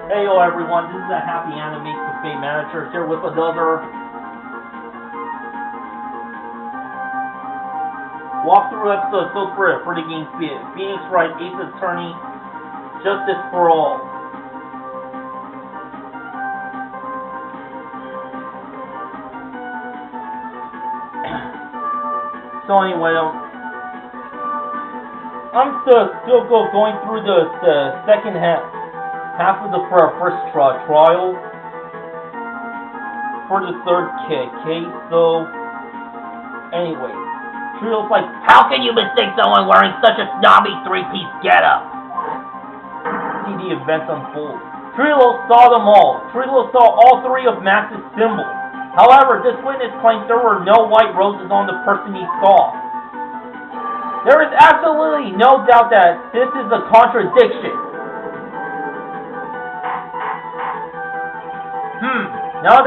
Heyo everyone, this is the HappyAnimaidCafeManager here with another walkthrough episode so for the game Phoenix Wright, Ace Attorney, Justice for All. So anyway, I'm still going through the second half of the first trial for the third case. So anyway, Trio's like, how can you mistake someone wearing such a snobby three-piece getup? See the events unfold. Trio saw them all. Trio saw all three of Max's symbols. However, this witness claims there were no white roses on the person he saw. There is absolutely no doubt that this is a contradiction. Now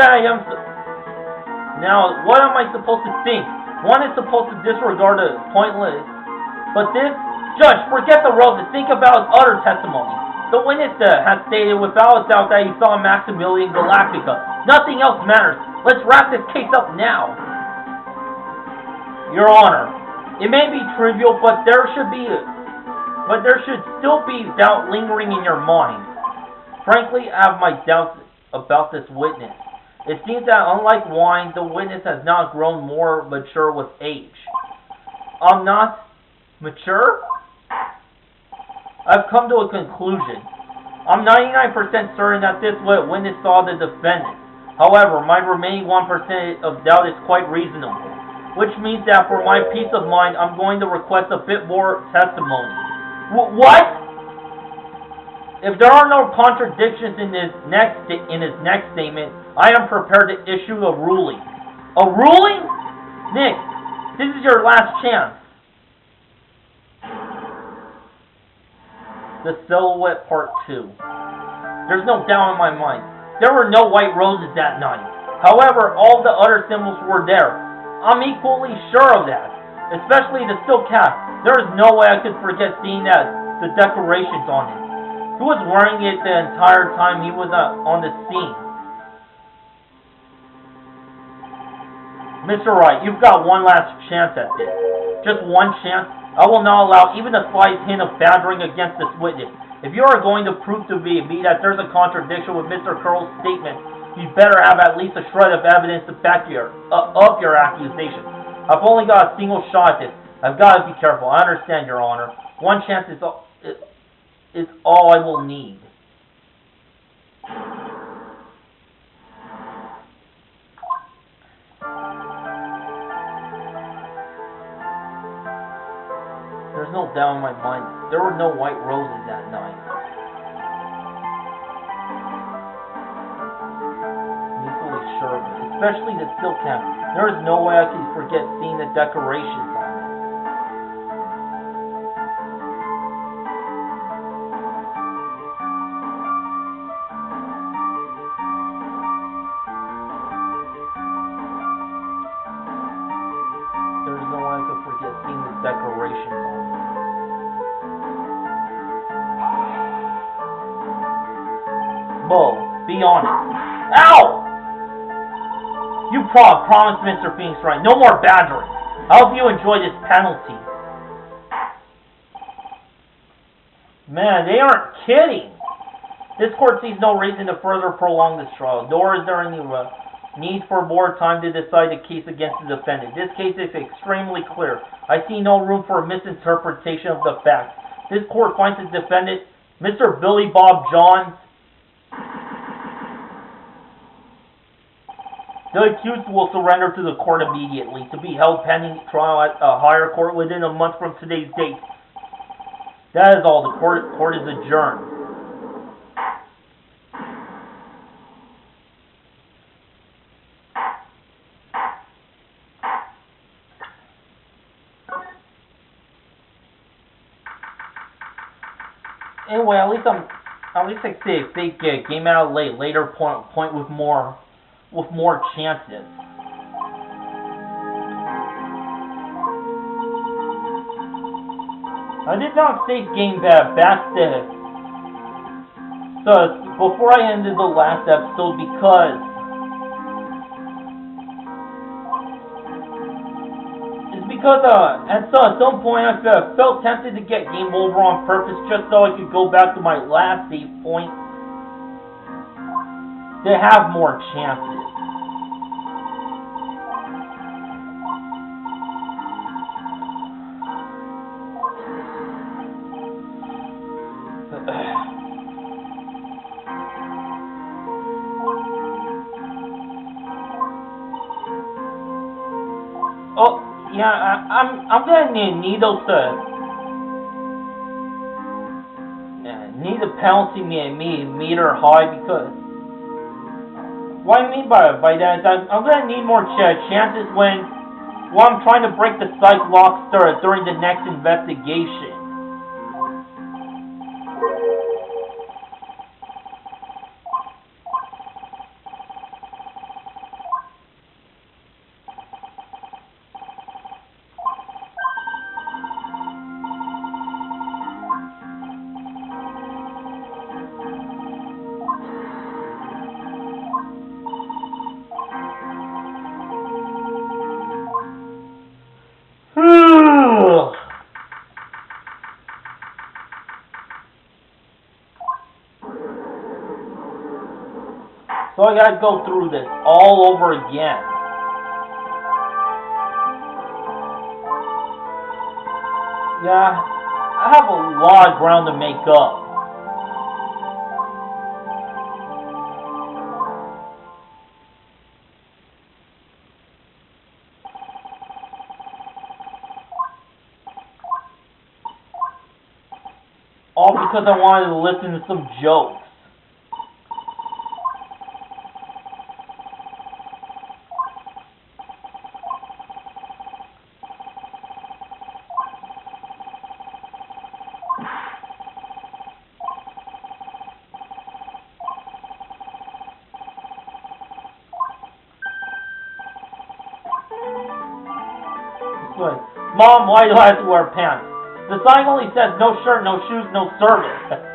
what am I supposed to think? One is supposed to disregard the pointless, but this judge, forget the roses, think about his other testimony. The witness has stated without a doubt that he saw Maximilian Galactica. Nothing else matters. Let's wrap this case up now. Your Honor, it may be trivial, but there should still be doubt lingering in your mind. Frankly, I have my doubts about this witness. It seems that unlike wine, the witness has not grown more mature with age. I'm not mature? I've come to a conclusion. I'm 99% certain that this witness saw the defendant. However, my remaining 1% of doubt is quite reasonable, which means that for my peace of mind, I'm going to request a bit more testimony. What? If there are no contradictions in his next statement, I am prepared to issue a ruling. A ruling? Nick, this is your last chance. The Silhouette Part 2. There's no doubt in my mind. There were no white roses that night. However, all the other symbols were there. I'm equally sure of that. Especially the silk cap. There is no way I could forget seeing the decorations on it. He was wearing it the entire time he was on the scene. Mr. Wright, you've got one last chance at this. Just one chance. I will not allow even the slightest hint of badgering against this witness. If you are going to prove to me that there's a contradiction with Mr. Curl's statement, you better have at least a shred of evidence to back up your accusation. I've only got a single shot at this. I've got to be careful. I understand, Your Honor. One chance is all I will need. There's no doubt in my mind. There were no white roses that night. I'm equally sure of it. Especially the silk cap. There is no way I could forget seeing the decorations on it. There's no way I could forget seeing the decorations on it. Bull, be honest. Ow! You promised Mr. Phoenix Wright. No more badgering. I hope you enjoy this penalty. Man, they aren't kidding. This court sees no reason to further prolong this trial, nor is there any need for more time to decide the case against the defendant. This case is extremely clear. I see no room for a misinterpretation of the facts. This court finds the defendant, Mr. Billy Bob Johns. The accused will surrender to the court immediately, to be held pending trial at a higher court within a month from today's date. That is all. The court is adjourned. Anyway, at least I say if they game out later point with more chances. I did not state game back So before I ended the last episode, because at some point I felt tempted to get game over on purpose just so I could go back to my last save point to have more chances. Oh, yeah, I'm gonna need those need the penalty meter high, because what I mean by that is I'm gonna need more chances when I'm trying to break the psych lock during the next investigation. So I gotta go through this all over again. Yeah, I have a lot of ground to make up. All because I wanted to listen to some jokes. Mom, why do I have to wear pants? The sign only says no shirt, no shoes, no service.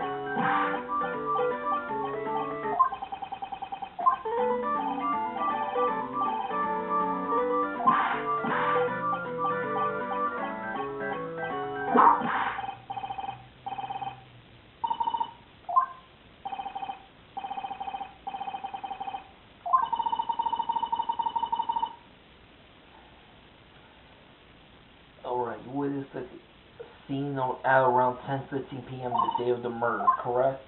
Alright, what is the scene at around 10:15 p.m. the day of the murder, correct?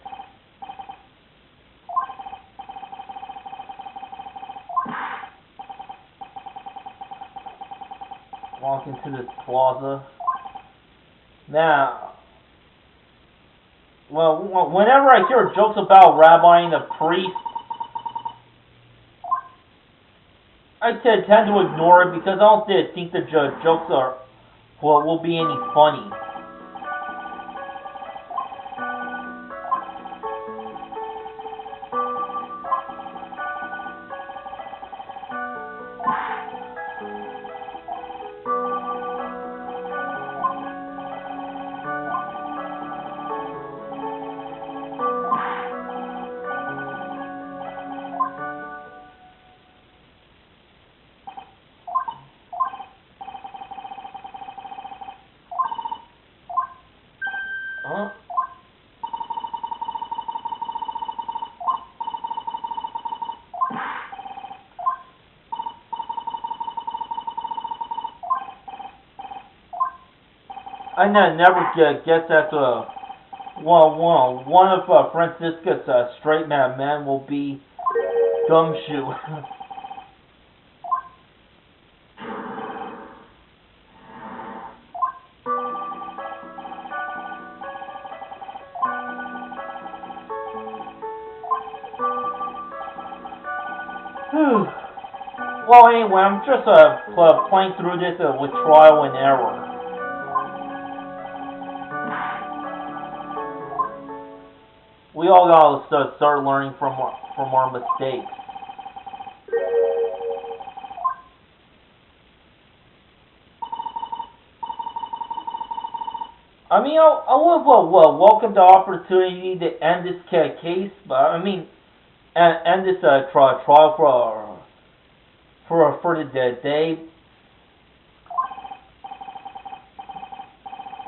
Walk into this plaza. Now, well, whenever I hear jokes about Rabbi and a priest, I tend to ignore it because I don't think the jokes will be any funny. Huh? I never get that one of Francisca's straight man will be Gumshoe. Well, anyway, I'm just playing through this with trial and error. We all gotta start learning from our mistakes. I mean, I would welcome the opportunity to end this case, but I mean, end this trial for the day.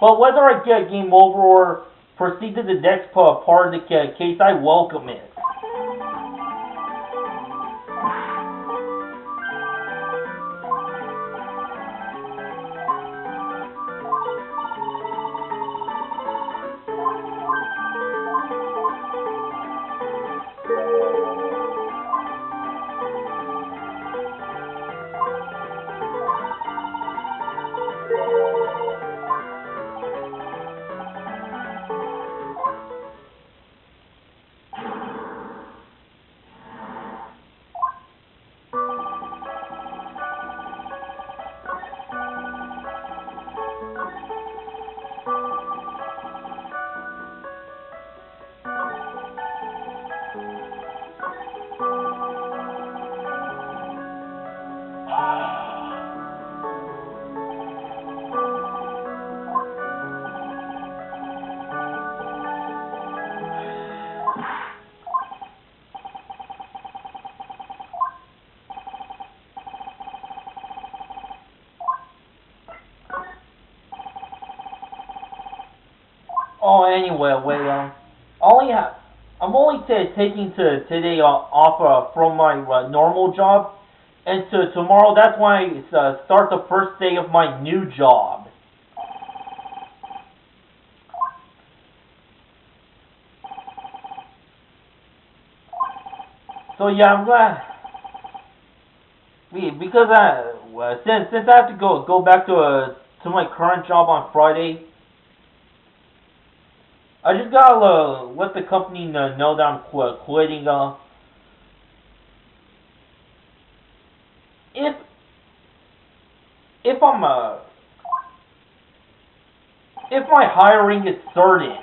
But whether I get game over or proceed to the next part of the case, I welcome it. Oh, anyway, I'm only taking today off from my normal job, and tomorrow that's when I start the first day of my new job. So yeah, I'm glad because since I have to go back to my current job on Friday. I just gotta let the company know that I'm quitting. If if I'm if my hiring is certain,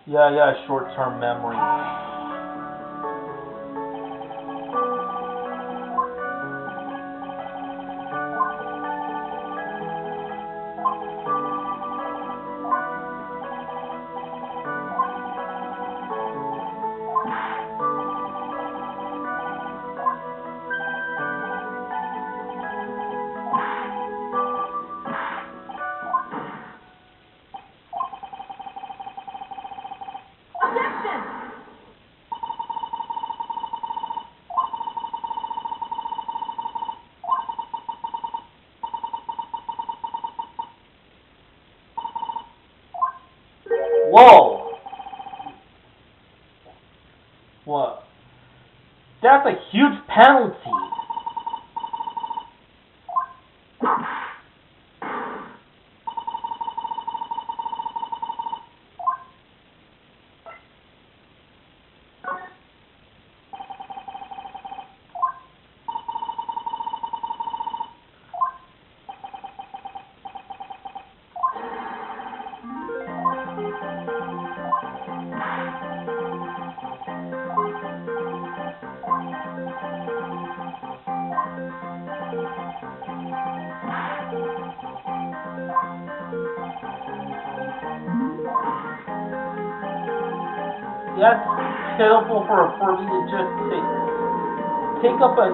yeah, short-term memory. Whoa! What? That's a huge penalty. That's pitiful for me to just take up a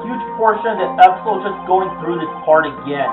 huge portion of the episode just going through this part again.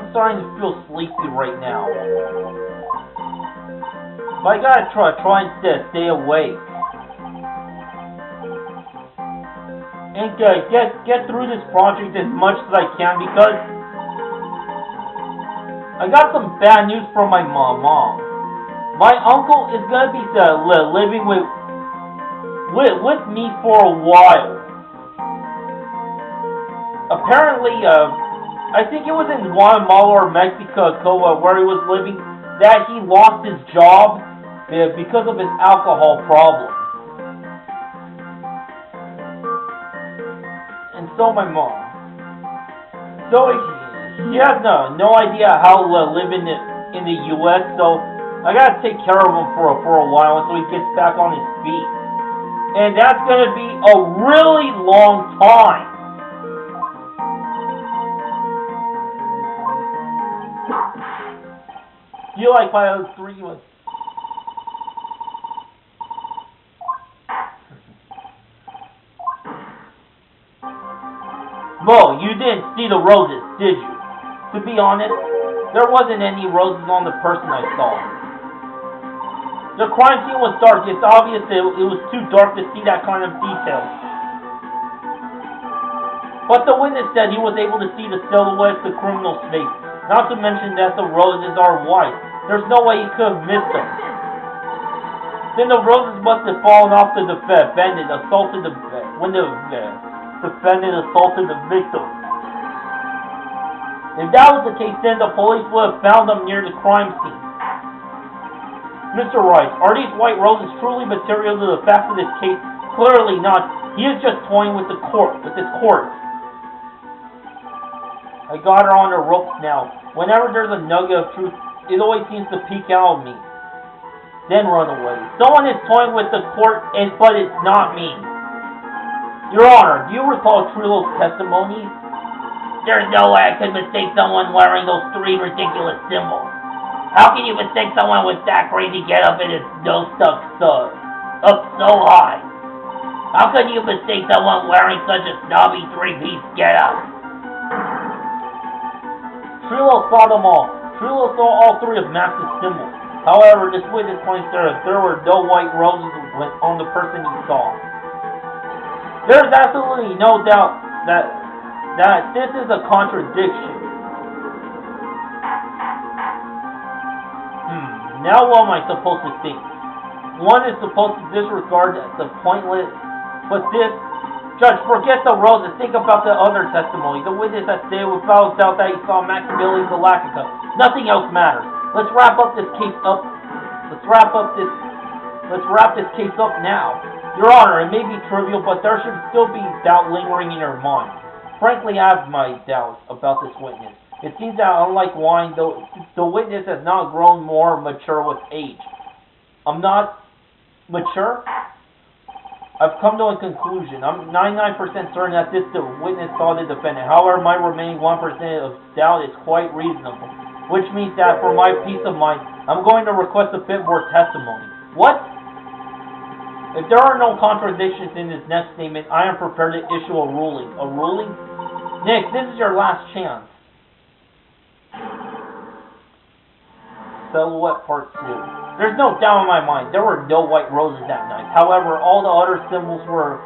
I'm starting to feel sleepy right now. But I gotta try and stay awake. And get through this project as much as I can, because I got some bad news from my mom. My uncle is gonna be living with me for a while. Apparently, I think it was in Guatemala or Mexico where he was living, that he lost his job because of his alcohol problem. And so my mom. So he has no idea how to live in the U.S., so I gotta take care of him for a while until he gets back on his feet. And that's gonna be a really long time. You like 503 was. Mo, you didn't see the roses, did you? To be honest, there wasn't any roses on the person I saw. The crime scene was dark. It's obvious that it was too dark to see that kind of detail. But the witness said he was able to see the silhouette of the criminal's face. Not to mention that the roses are white. There's no way he could have missed them. Then the roses must have fallen off the defendant, when the defendant assaulted the victim. If that was the case, then the police would have found them near the crime scene. Mr. Wright, are these white roses truly material to the facts of this case? Clearly not. He is just toying with his court. I got her on the ropes now. Whenever there's a nugget of truth, it always seems to peek out of me, then run away. Someone is toying with the court, but it's not me. Your Honor, do you recall Trillo's testimony? There's no way I could mistake someone wearing those 3 ridiculous symbols. How can you mistake someone with that crazy getup and his nose stuck up so high? How could you mistake someone wearing such a snobby 3-piece getup? Trillo saw them all. Trillo saw all 3 of Max's symbols. However, this witness claims that there were no white roses on the person he saw. There is absolutely no doubt that this is a contradiction. Now what am I supposed to think? One is supposed to disregard the pointless, but this, Judge, forget the roses. Think about the other testimony. The witness that stated without doubt that he saw Maximilian Galactica. Nothing else matters. Let's wrap this case up now. Your Honor, it may be trivial, but there should still be doubt lingering in your mind. Frankly, I have my doubts about this witness. It seems that, unlike wine, the witness has not grown more mature with age. I'm not mature? I've come to a conclusion. I'm 99% certain that the witness saw the defendant. However, my remaining 1% of doubt is quite reasonable, which means that for my peace of mind, I'm going to request a bit more testimony. What? If there are no contradictions in this next statement, I am prepared to issue a ruling. A ruling? Nick, this is your last chance. Silhouette Part 2. There's no doubt in my mind, there were no white roses that night. However, all the other symbols were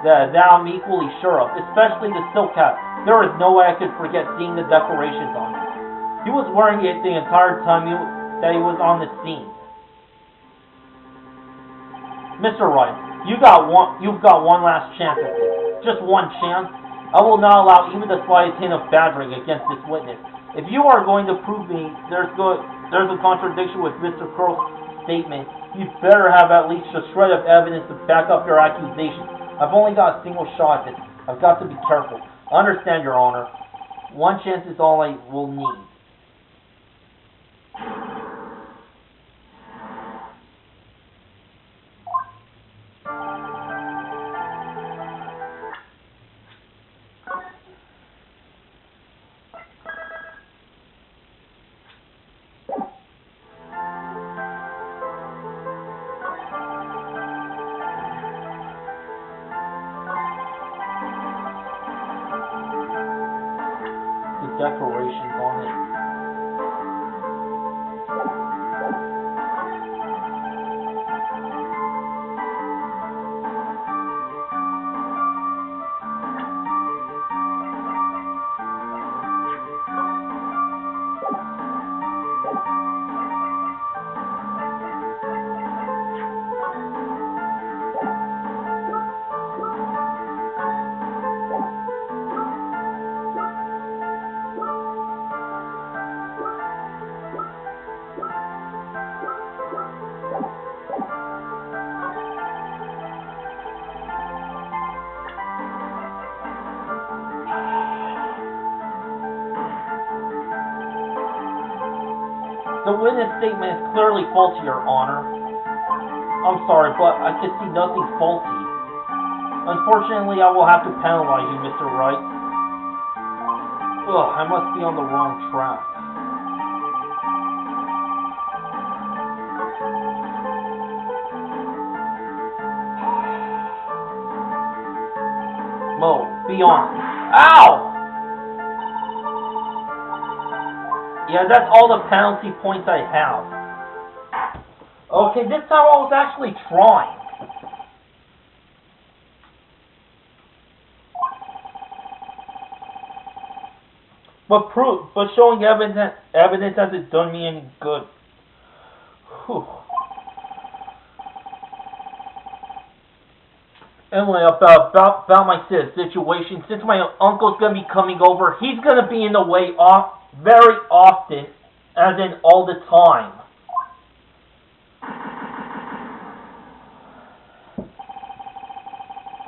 that I'm equally sure of, especially the silk hat. There is no way I could forget seeing the decorations on it. He was wearing it the entire time that he was on the scene. Mr. Wright, you've got one last chance at this. Just one chance. I will not allow even the slightest hint of badgering against this witness. If you are going to prove me there's a contradiction with Mr. Crow's statement, you better have at least a shred of evidence to back up your accusation. I've only got a single shot at this. I've got to be careful. I understand, Your Honor. One chance is all I will need. decorations on it. The witness statement is clearly faulty, Your Honor. I'm sorry, but I can see nothing faulty. Unfortunately, I will have to penalize you, Mr. Wright. Ugh, I must be on the wrong track. Mo, be honest. Ow! Yeah, that's all the penalty points I have. Okay, this time I was actually trying. But showing evidence hasn't done me any good. Whew. Anyway, about my situation, since my uncle's gonna be coming over, he's gonna be in the way very often, as in all the time.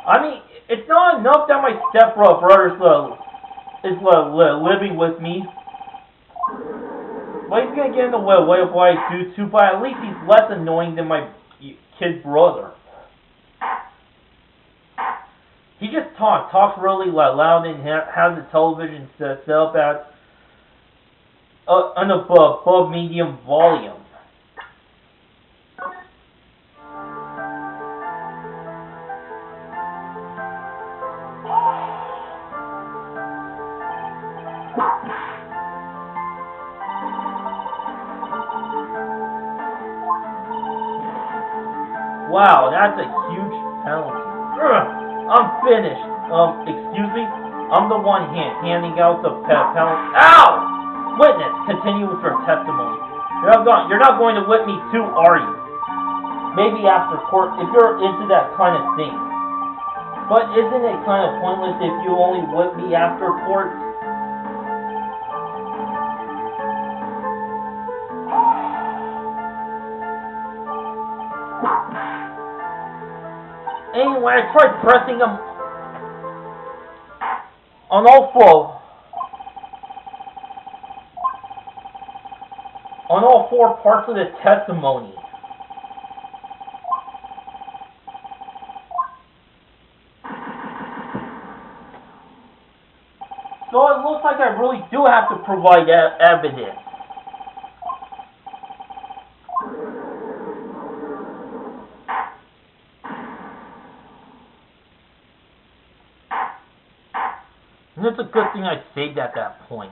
I mean, it's not enough that my stepbrother is living with me. Well, he's gonna get in the way of what I do too, but at least he's less annoying than my kid brother. He just talks really loud and has the television set up at an above medium volume. Wow, that's a huge penalty. I'm finished. Excuse me? I'm the one handing out the penalty. Ow! Witness, continue with your testimony. You're not going to whip me too, are you? Maybe after court, if you're into that kind of thing. But isn't it kind of pointless if you only whip me after court? Anyway, I tried pressing him on all four parts of the testimony. So it looks like I really do have to provide evidence. And it's a good thing I saved at that point.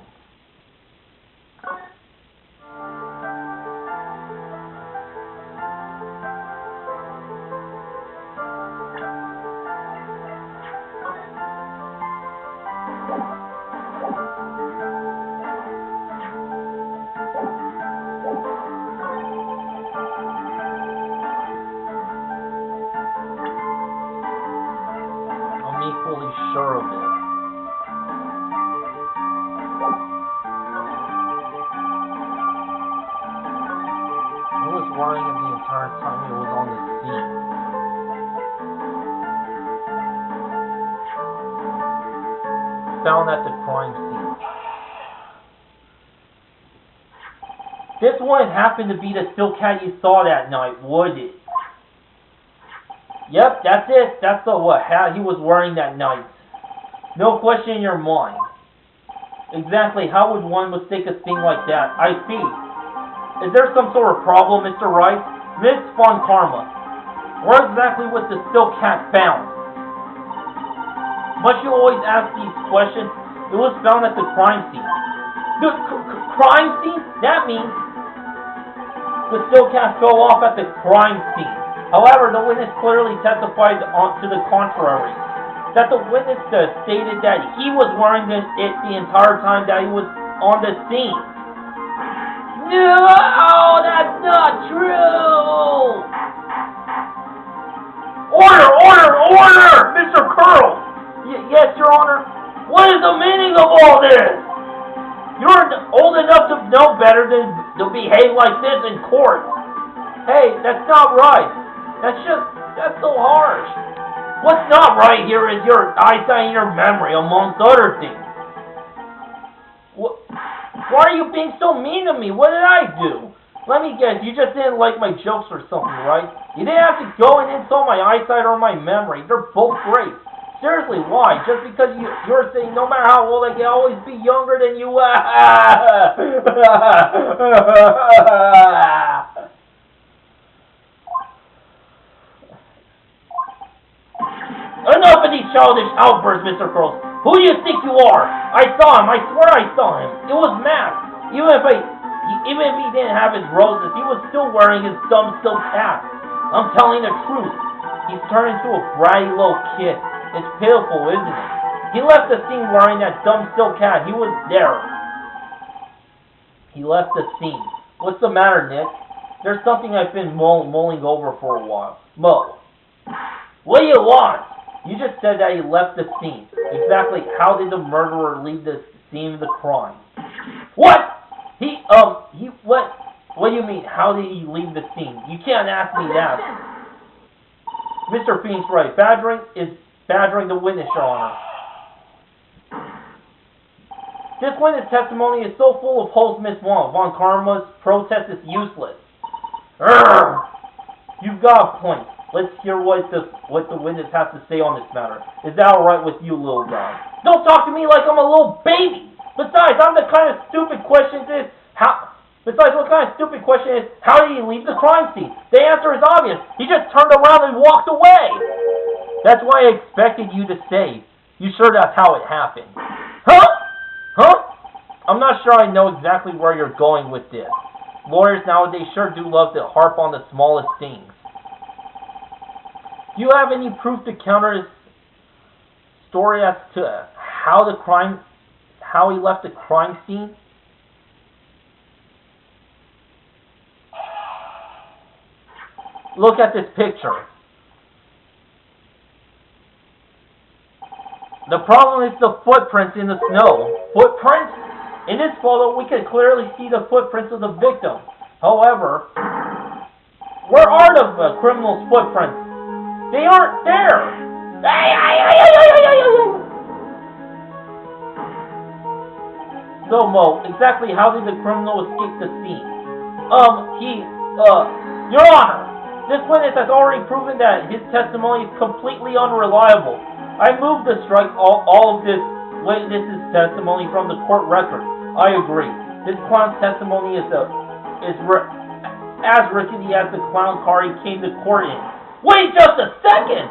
I'm equally sure of it. Worrying the entire time he was on the scene. Found at the crime scene. This wouldn't happen to be the still cat you saw that night, would it? Yep, that's it. That's the hat he was wearing that night. No question in your mind. Exactly, how would one mistake a thing like that? I see. Is there some sort of problem, Mr. Wright? Vince Von Karma. Where exactly was the still cat found? Must you always ask these questions? It was found at the crime scene. The crime scene? That means the still cat fell off at the crime scene. However, the witness clearly testified to the contrary. That the witness stated that he was wearing it the entire time that he was on the scene. No, that's not true! Order! Mr. Curl! Yes, Your Honor? What is the meaning of all this? You're old enough to know better than to behave like this in court. Hey, that's not right. That's so harsh. What's not right here is your eyesight and your memory, amongst other things. Why are you being so mean to me? What did I do? Let me guess, you just didn't like my jokes or something, right? You didn't have to go and insult my eyesight or my memory. They're both great. Seriously, why? Just because you're saying no matter how old I get, I'll always be younger than you. Enough of these childish outbursts, Mr. Curls. Who do you think you are? I saw him. I swear I saw him. It was masked. Even if he didn't have his roses, he was still wearing his dumb silk hat. I'm telling the truth. He's turned into a bratty little kid. It's pitiful, isn't it? He left the scene wearing that dumb silk hat. He was there. He left the scene. What's the matter, Nick? There's something I've been mulling over for a while. Mo, what do you want? You just said that he left the scene. Exactly how did the murderer leave the scene of the crime? What? What do you mean, how did he leave the scene? You can't ask me that. Mr. Phoenix Wright, badgering the witness, Your Honor. This witness testimony is so full of holes, Miss Von Karma's protest is useless. Urgh! You've got a point. Let's hear what the witness has to say on this matter. Is that alright with you, little guy? Don't talk to me like I'm a little baby! Besides, what kind of stupid question is, how did he leave the crime scene? The answer is obvious. He just turned around and walked away. That's why I expected you to say. You sure that's how it happened? Huh? I'm not sure I know exactly where you're going with this. Lawyers nowadays sure do love to harp on the smallest things. Do you have any proof to counter his story as to how he left the crime scene? Look at this picture. The problem is the footprints in the snow. Footprints? In this photo, we can clearly see the footprints of the victim. However, where are the criminal's footprints? They aren't there. So, Mo, exactly how did the criminal escape the scene? Your Honor, this witness has already proven that his testimony is completely unreliable. I move to strike all of this witness's testimony from the court record. I agree. This clown's testimony is as rickety as the clown car he came to court in. Wait just a second!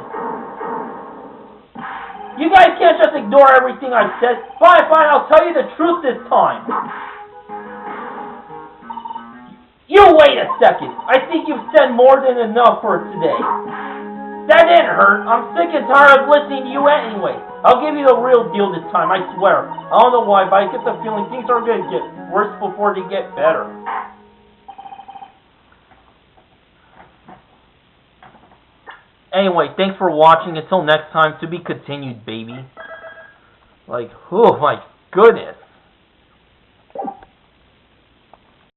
You guys can't just ignore everything I've said. Fine, I'll tell you the truth this time. You wait a second. I think you've said more than enough for today. That didn't hurt. I'm sick and tired of listening to you anyway. I'll give you the real deal this time, I swear. I don't know why, but I get the feeling things are going to get worse before they get better. Anyway, thanks for watching. Until next time, to be continued, baby. Like, oh my goodness.